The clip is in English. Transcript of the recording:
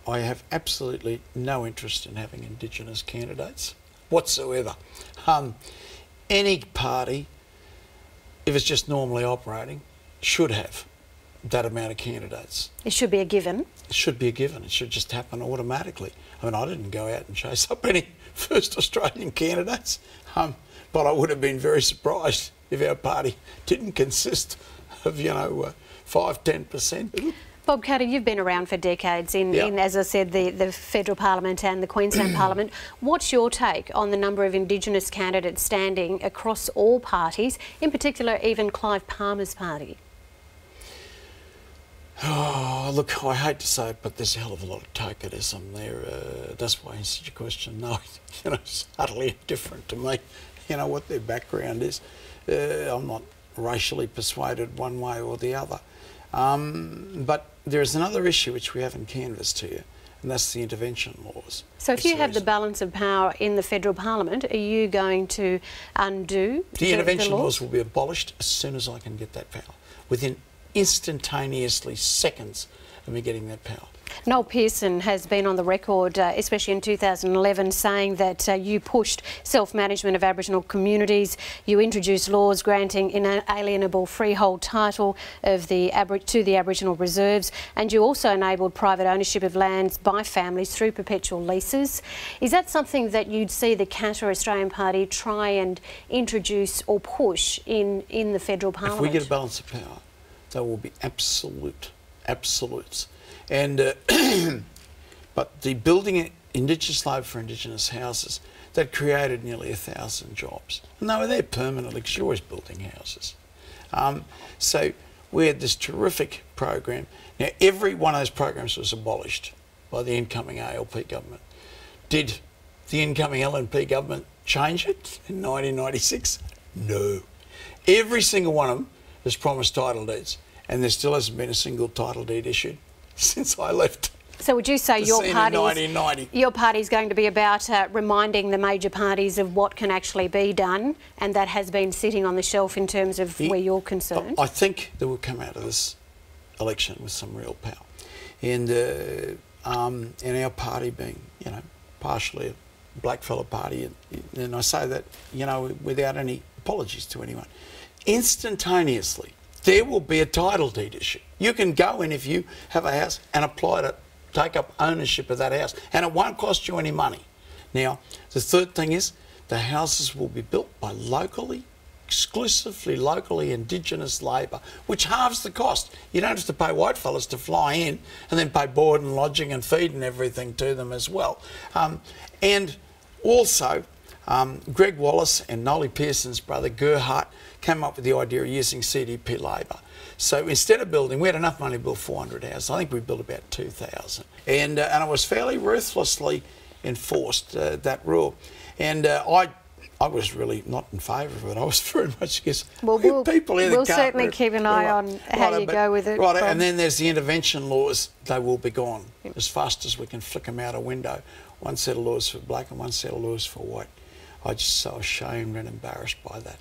I have absolutely no interest in having Indigenous candidates whatsoever. Any party, if it's just normally operating, should have that amount of candidates. It should be a given. It should be a given. It should just happen automatically. I mean, I didn't go out and chase up any first Australian candidates, but I would have been very surprised if our party didn't consist of, 5-10%. Bob Carter, you've been around for decades in, as I said, the federal parliament and the Queensland parliament. What's your take on the number of Indigenous candidates standing across all parties, in particular even Clive Palmer's party? Oh, look, I hate to say it, but there's a hell of a lot of tokenism there. That's why I answered your question. No, it's utterly indifferent to me, what their background is. I'm not racially persuaded one way or the other. But there is another issue which we haven't canvassed here, and that's the intervention laws. So if you have the balance of power in the federal parliament, are you going to undo the intervention laws? Will be abolished as soon as I can get that power, within instantaneously seconds of me getting that power. Noel Pearson has been on the record, especially in 2011, saying that you pushed self-management of Aboriginal communities. You introduced laws granting inalienable freehold title of to the Aboriginal reserves, and you also enabled private ownership of lands by families through perpetual leases. Is that something that you'd see the Katter Australian Party try and introduce or push in the federal parliament? If we get a balance of power, there will be absolutes. And but the building Indigenous labour for Indigenous houses, that created nearly 1,000 jobs. And they were there permanently because you're always building houses. So we had this terrific program. Now, every one of those programs was abolished by the incoming ALP government. Did the incoming LNP government change it in 1996? No. Every single one of them has promised title deeds, and there still hasn't been a single title deed issued since I left. So would you say your party is going to be about reminding the major parties of what can actually be done, and that has been sitting on the shelf in terms of where you're concerned? I think that will come out of this election with some real power, and our party being, partially a blackfella party, and I say that, without any apologies to anyone, instantaneously there will be a title deed issue. You can go in if you have a house and apply to take up ownership of that house, and it won't cost you any money. Now, the third thing is the houses will be built by exclusively locally Indigenous labour, which halves the cost. You don't have to pay whitefellas to fly in and then pay board and lodging and feed and everything to them as well. And also, Greg Wallace and Noel Pearson's brother Gerhardt came up with the idea of using CDP labour. So instead of building, we had enough money to build 400 houses. I think we built about 2,000. And it was fairly ruthlessly enforced, that rule. And I was really not in favour of it. I was very much against people here that we'll certainly keep an eye on how you go with it. Right, and then there's the intervention laws. They will be gone as fast as we can flick them out a window. One set of laws for black and one set of laws for white. I'm just so ashamed and embarrassed by that.